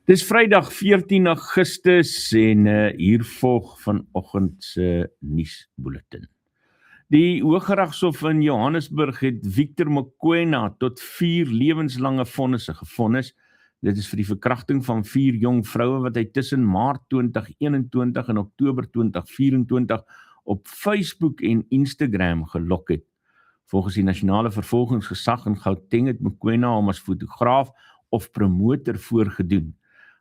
Dis Vrydag 14 Augustus en hier volg vanoggend se nuusbulletin. Die Hooggeregshof in Johannesburg het Victor Mokoena tot 4 lewenslange vonnisse gevonnis. Dit is vir die verkrachting van 4 jong vroue wat hy tussen Maart 2021 en Oktober 2024 op Facebook en Instagram gelok het. Volgens die nasionale vervolgingsgesag in Gauteng het Mokoena hom as fotograaf of promotor voorgedoen.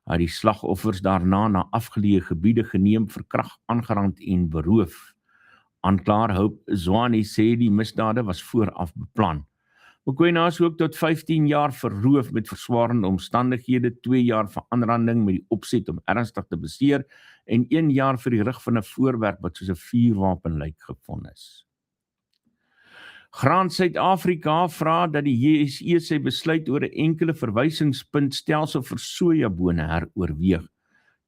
Hy het die slagoffers daarna na afgeleë gebiede geneem, verkragt, aangerand en beroof. Aanklaer Hope Zwane sê die misdade was vooraf beplan. Mokoena is ook tot 15 jaar verroof met verswarende omstandighede, 2 jaar vir aanranding met die opset om ernstig te beseer en 1 jaar vir die rig van 'n voorwerp wat soos 'n vuurwapen lyk gevonnis. Graan Suid-Afrika vra dat die JSE sy besluit oor 'n enkele verwysingspunt stelsel vir sojabone heroorweeg.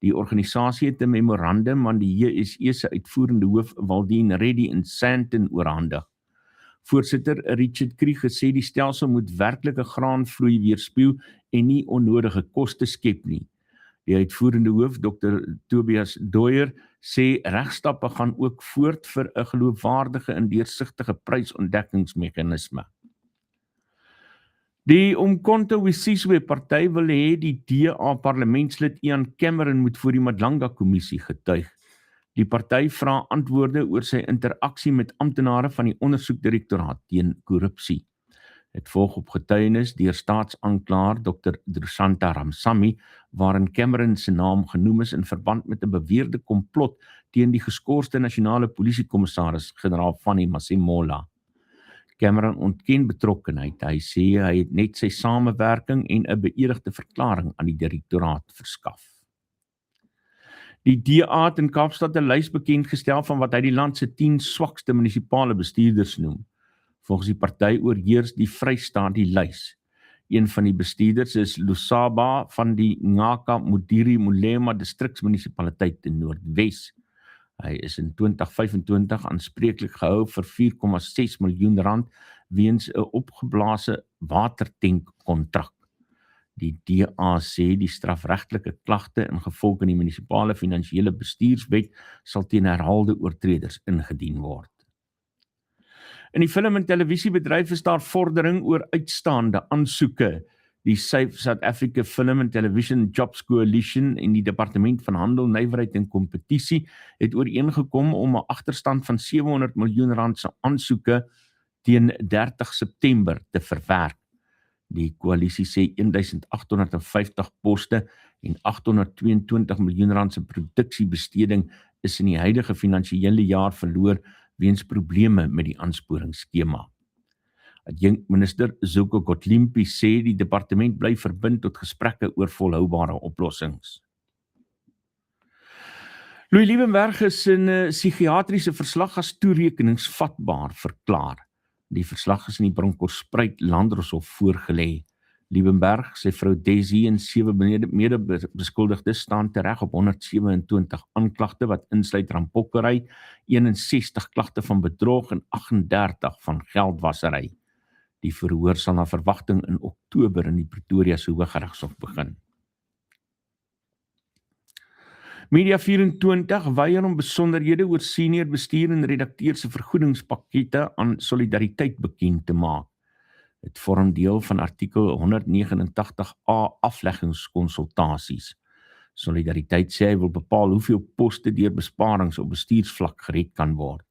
Die organisasie het 'n memorandum aan die JSE se uitvoerende hoof Waldien Reddy in Sandton oorhandig. Voorsitter Richard Kriege sê die stelsel moet werklike graanvloei weerspieël en nie onnodige koste skep nie. Die uitvoerende hoof, Dr. Tobias Doyer, sê regstappe gaan ook voort vir 'n geloofwaardige en deursigtige prysontdekkingsmeganisme. Die Umkhonto weSizwe party wil hê die DA parlementslid Ian Cameron moet voor die Madlanga-kommissie getuig. Die party vra antwoorde oor sy interaksie met amptenare van die ondersoekdirektoraat teen korrupsie. Het volg op getuienis deur staatsaanklaer Dr. Drusanta Ramsamy, waarin Cameron se naam genoem is in verband met 'n beweerde komplot teen die geskorste nasionale polisiekommissaris, generaal Fanny Masemola. Cameron ontken betrokkenheid. Hy sê hy het net sy samewerking en 'n beëdigde verklaring aan die direktoraat verskaf. Die DA het in Kaapstad 'n lys bekend gestel van wat hy die land se 10 swakste munisipale bestuurders noem. Volgens die party oorheers die Vrystaat die lys. Een van die bestuurders is Lusaba van die Ngaka Modiri Molema distriksmunisipaliteit in Noordwes. Hy is in 2025 aanspreeklik gehou vir R4,6 miljoen weens 'n opgeblaase watertankkontrak. Die DA sê die strafregtelike klagte ingevolge in die munisipale finansiële bestuurswet sal teen herhaalde oortreders ingedien word. In die film- en televisiebedryf is daar vordering oor uitstaande aansoeke. Die South Africa Film and Television Jobs Coalition en die Departement van Handel, Nywerheid en Kompetisie het ooreengekom om 'n agterstand van R700 miljoen se aansoeke teen 30 September te verwerk. Die koalisie sê 1850 poste en R822 miljoen se produksiebesteding is in die huidige finansiële jaar verloor weens probleme met die aansporingsskema. Adjunkminister Zuko Kotlimpi sê die departement bly verbind tot gesprekke oor volhoubare oplossings. Louis Liebenberg is in 'n psigiatriese verslag as toerekeningsvatbaar verklaar. Die verslag is in die Bronkhorstspruit Landdroshof voorgelê. Liebenberg, sy vrou Desi en 7 mede-beskuldigdes staan tereg op 127 aanklagte wat insluit rampokkery, 61 klagte van bedrog en 38 van geldwasery. Die verhoor sal na verwagting in Oktober in die Pretoria se Hooggeregshof begin. Media24 weier om besonderhede oor senior bestuur en redakteur se vergoedingspakkette aan Solidariteit bekend te maak. Dit vorm deel van artikel 189A afleggingskonsultasies. Solidariteit sê hy wil bepaal hoeveel poste deur besparings op bestuursvlak gered kan word.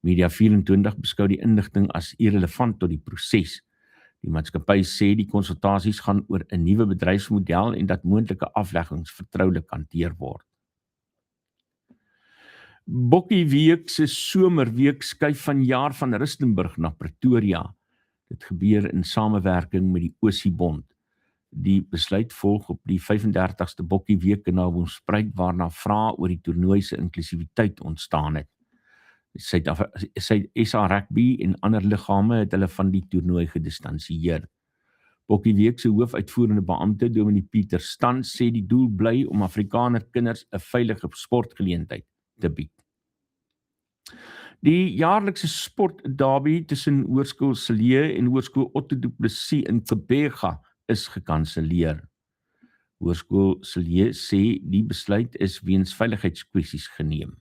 Media24 beskou die inligting as irrelevant tot die proses. Die maatskappy sê die konsultasies gaan oor 'n nuwe bedryfsmodel en dat moontlike afleggings vertroulik hanteer word. Bokkieweek se somerweek skuif vanjaar van Rustenburg na Pretoria. Dit gebeur in samewerking met die Osiebond. Die besluit volg op die 35ste Bokkieweek in Naboomspruit waarna vrae oor die toernooi se inklusiwiteit ontstaan het. SA Rugby en ander liggame het hulle van die toernooi gedistansieer. Bokkieweek se hoofuitvoerende beampte, Dominee Pieter Stans, sê die doel bly om Afrikaner kinders 'n veilige sportgeleentheid te bied. Die jaarlikse sportderby tussen Hoërskool Silje en Hoërskool Otto du Plessis in Gqeberha is gekanselleer. Hoërskool Silje sê die besluit is weens veiligheidskwessies geneem.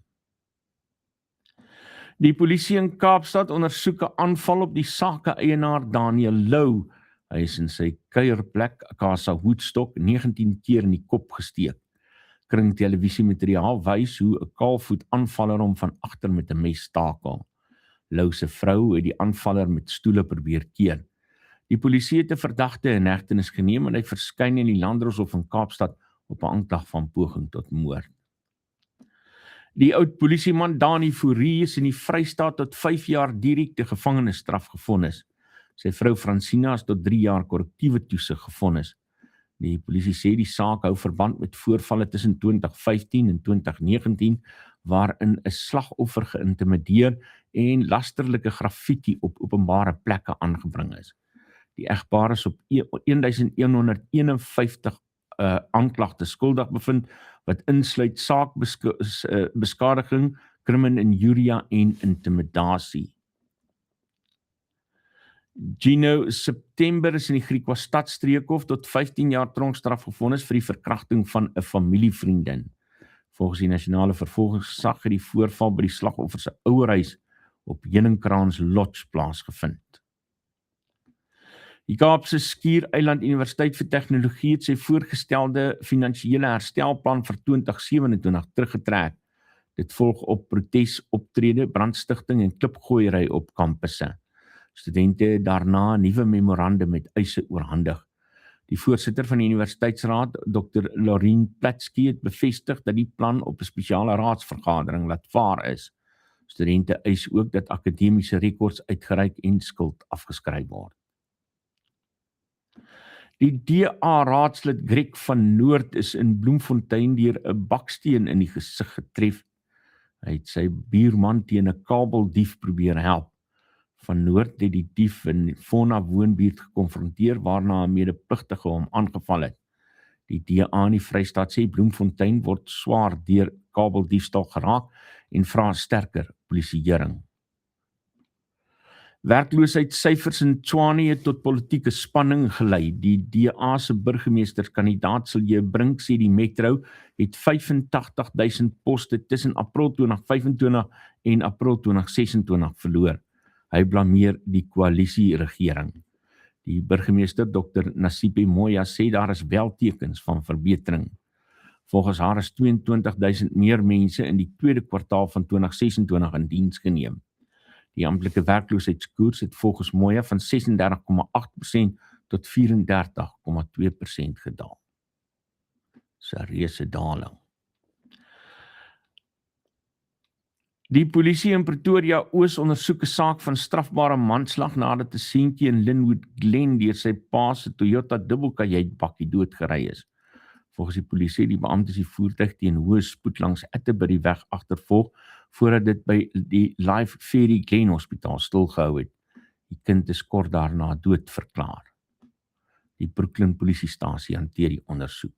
Die polisie in Kaapstad ondersoek 'n aanval op die sake-eienaar Daniel Lou. Hy is in sy kuierplek Casa Woodstock 19 keer in die kop gesteek. Kring televisiemateriaal wys hoe 'n kaalvoet aanvaller hom van agter met 'n mes takel. Lou se vrou het die aanvaller met stoele probeer keer. Die polisie het 'n verdagte in hegtenis geneem en hy verskyn in die Landdroshof in Kaapstad op 'n aanklag van poging tot moord. Die oud polisieman Dani Fourie is in die Vrystaat tot 5 jaar direkte gevangenisstraf gefonnis. Sy vrou Francina is tot 3 jaar korrektiewe toesig gefonnis. Die polisie sê die saak hou verband met voorvalle tussen 2015 en 2019 waarin 'n slagoffer geïntimideer en lasterlike graffiti op openbare plekke aangebring is. Die egpaar is op 1151 aanklagte skuldig bevind wat insluit saakbeskadiging, crimen injuria en intimidasie. Gino September is in die Griekwa Stadstreekhof tot 15 jaar tronkstraf gefonnis vir die verkrachting van 'n familievriendin. Volgens die nasionale vervolgingsgesag het die voorval by die slagoffer se ouerhuis op Heuningkraans Lodge plaasgevind. Die Kaapse Skiereiland Universiteit vir Tegnologie het sy voorgestelde finansiële herstelplan vir 2027 teruggetrek. Dit volg op protesoptrede, brandstigting en klipgooiery op kampusse. Studente het daarna 'n nuwe memorandum met eise oorhandig. Die voorsitter van die Universiteitsraad, Dr. Laurien Platsky, het bevestig dat die plan op 'n spesiale raadsvergadering laat vaar is. Studente eis ook dat akademiese rekords uitgereik en skuld afgeskryf word. Die DA-raadslid Greg van Noord is in Bloemfontein deur 'n baksteen in die gesig getref. Hy het sy buurman teen 'n kabeldief probeer help. Van Noord het die dief in Vonna woonbuurt gekonfronteer waarna 'n medepligtige hom aangeval het. Die DA in die Vrystaat sê Bloemfontein word swaar deur kabeldiefstal geraak en vra sterker polisieering. Werkloosheidssyfers in Tshwane het tot politieke spanning gelei. Die DA se burgemeesterskandidaat Silje Brink sê die metro het 85.000 poste tussen April 2025 en April 2026 verloor. Hy blameer die koalisieregering. Die burgemeester Dr. Nasipe Moya sê daar is wel tekens van verbetering. Volgens haar is 22.000 meer mense in die tweede kwartaal van 2026 in diens geneem. Die amptelike werkloosheidskoers het volgens Moya van 36,8% tot 34,2% gedaal. Dis 'n reuse daling. Die polisie in Pretoria Oos ondersoek 'n saak van strafbare manslag nadat 'n seentjie in Linwood Glen deur sy pa se Toyota dubbelkajuitbakkie doodgery is. Volgens die polisie het die beamptes die voertuig teen hoë spoed langs Atterbury weg agtervolg voordat dit by die Life Ferry Glen Hospitaal stilgehou het. Die kind is kort daarna dood verklaar. Die Brooklyn polisiestasie hanteer die ondersoek.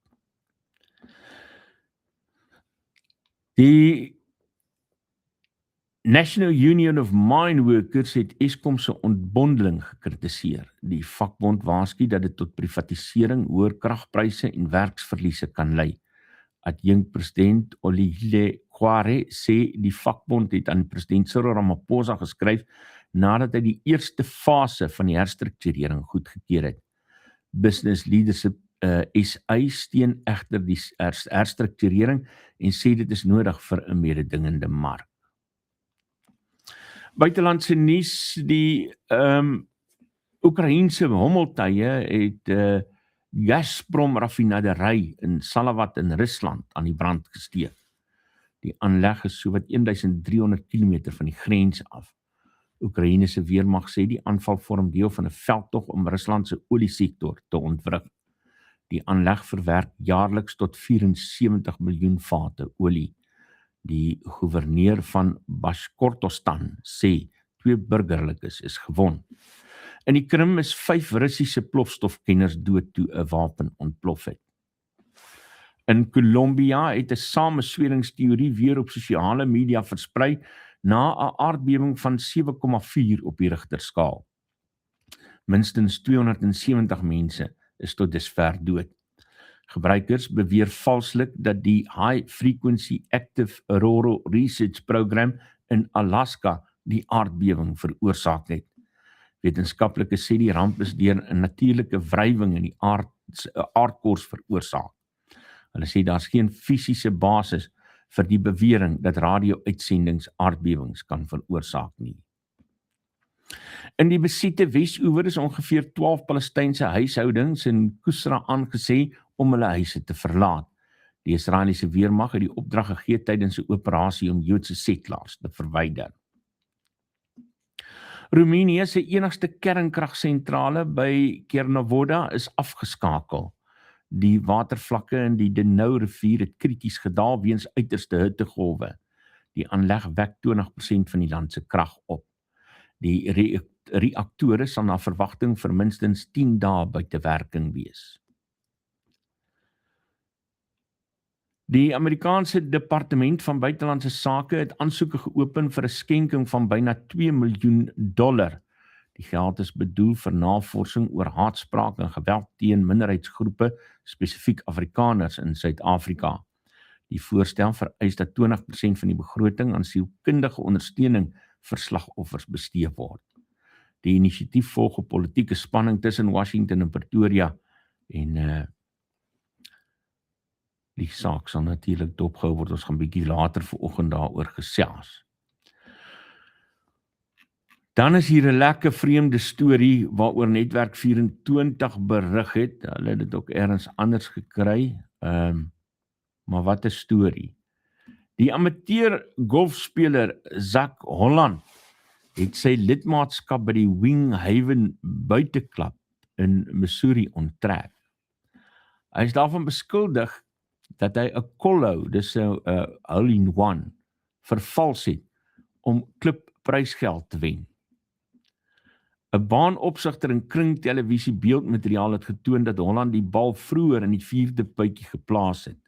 Die National Union of Mine Workers het Eskom se ontbondeling gekritiseer. Die vakbond waarsku dat dit tot privatisering, hoër kragpryse en werksverliese kan lei. Adjunkt-president Olile Kware sê die vakbond het aan president Cyril Ramaphosa geskryf nadat hy die eerste fase van die herstrukturering goedgekeur het. Business Leadership SA steun egter die herstrukturering en sê dit is nodig vir 'n mededingende mark. Buitelandse nuus, die Oekraïense hommeltuie het Gazprom raffinaderry in Salavat in Rusland aan die brand gesteek. Die aanleg is sowat 1300 km van die grens af. Oekraïne se weermag sê die aanval vorm deel van 'n veldtog om Rusland se oliesektor te ontwrig. Die aanleg verwerk jaarliks tot 74 miljoen vate olie. Die gouverneur van Bashkortostan sê 2 burgerlikes is gewond. In die Krim is 5 Russiese plofstofkenners dood toe 'n wapen ontplof het. In Colombia het 'n samesweringsteorie weer op sosiale media versprei na 'n aardbewing van 7,4 op die Richterskaal. Minstens 270 mense is tot dusver dood. Gebruikers beweer valslik dat die High Frequency Active Auroral Research Program in Alaska die aardbewing veroorsaak het. Wetenskaplikes sê die ramp is deur 'n natuurlike wrywing in die aardkors veroorsaak. Hulle sê daar's geen fisiese basis vir die bewering dat radio-uitsendings aardbewings kan veroorsaak nie. In die besiette Wes-oewer is ongeveer 12 Palestynse huishoudings in Kusra aangesê om hulle huise te verlaat. Die Israeliese weermag het die opdrag gegee tydens 'n operasie om Joodse settlers te verwyder. Roemenië se enigste kernkragsentrale by Cernavodă is afgeskakel. Die watervlakke in die Denau rivier het krities gedaal weens uiterste hittegolwe. Die aanleg wek 20% van die land se krag op. Die reaktore sal na verwagting vir minstens 10 dae buite werking wees. Die Amerikaanse Departement van Buitelandse Sake het aansoeke geopen vir 'n skenking van byna $2 miljoen. Die geld is bedoel vir navorsing oor haatspraak en geweld teen minderheidsgroepe, spesifiek Afrikaners in Suid-Afrika. Die voorstel vereis dat 20% van die begroting aan sielkundige ondersteuning vir slagoffers bestee word. Die inisiatief volg 'n politieke spanning tussen Washington en Pretoria en die saak sal natuurlik dopgehou word. Ons gaan bietjie later vanoggend daaroor gesels. Dan is hier 'n lekker vreemde storie waaroor Netwerk 24 berig het. Hulle het dit ook ergens anders gekry. Maar wat 'n storie. Die amateur golfspeler Zak Holland het sy lidmaatskap by die Wing Haven buiteklub in Missouri onttrek. Hy is daarvan beskuldig dat hy 'n kolhou, dis 'n hole-in-one, vervals het om klubprysgeld te wen. 'n baanopsigter in kringtelevisie beeldmateriaal het getoon dat Holland die bal vroeër in die 4de puitjie geplaas het.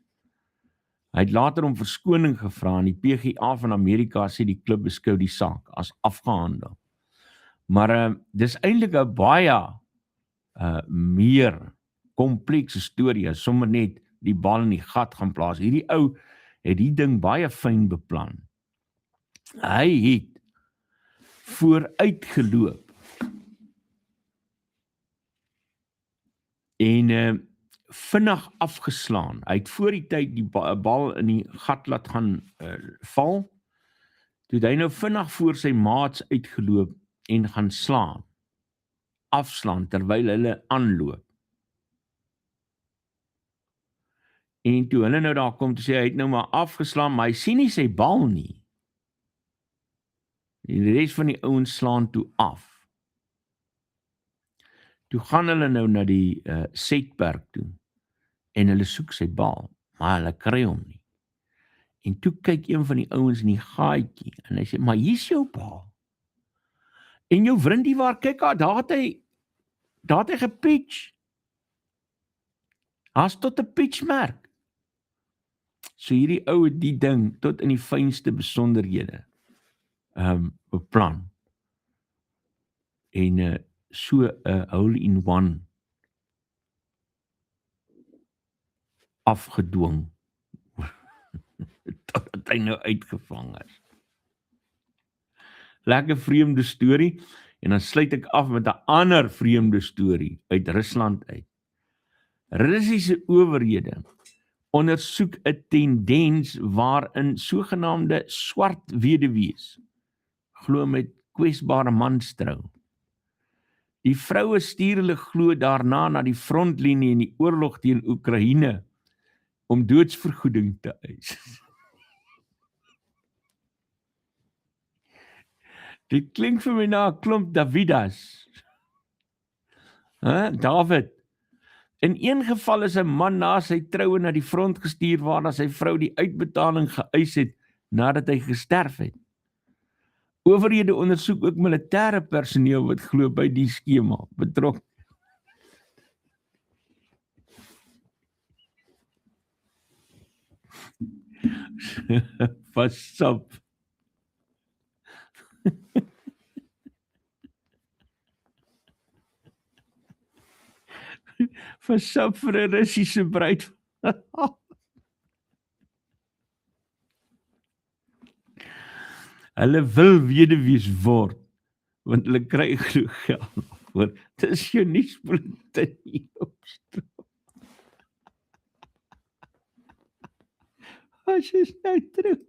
Hy het later om verskoning gevra en die PGA van Amerika sê die klub beskou die saak as afgehandel. Maar dis eintlik 'n baie meer komplekse storie, sommer net die bal in die gat gaan plaas. Hierdie ou het die ding baie fyn beplan. Hy het vooruitgeloop en vinnig afgeslaan. Hy het voor die tyd die bal in die gat laat gaan val. Toe het hy nou vinnig voor sy maats uitgeloop en gaan slaan. Afslaan terwyl hulle aanloop. En toe hulle nou daar kom te sê, hy het nou maar afgeslaan, maar hy sien nie sy bal nie. Die res van die ouens slaan toe af. Toe gaan hulle nou na die setpark toe, en hulle soek sy bal, maar hulle kry hom nie. En toe kyk een van die ouens in die gaatjie, en hy sê, maar hier is jou bal. En jou vrindie waar, kyk, daar het hy gepitch. Daar's tot 'n pitchmerk. So hierdie ou het die ding tot in die fynste besonderhede beplan. En so 'n hole-in-one afgedwing totdat hy nou uitgevang is. Lekker vreemde storie, en dan sluit ek af met 'n ander vreemde storie uit Rusland uit. Russiese owerhede ondersoek 'n tendens waarin sogenaamde swart weduwees glo met kwesbare mans trou. Die vroue stuur hulle glo daarna na die frontlinie in die oorlog teen Oekraïne om doodsvergoeding te eis. Dit klink vir my na 'n klomp Davidas. David. In een geval is 'n man na sy troue na die front gestuur waarna sy vrou die uitbetaling geëis het nadat hy gesterf het. Owerhede ondersoek ook militêre personeel wat glo by die skema betrokke. Pas op. Versap vir 'n Russiese bruid. Hulle wil weduwees word, want hulle kry genoeg geld daarvoor. Dis jou nuusbulletin hier op straat. As jy nou terug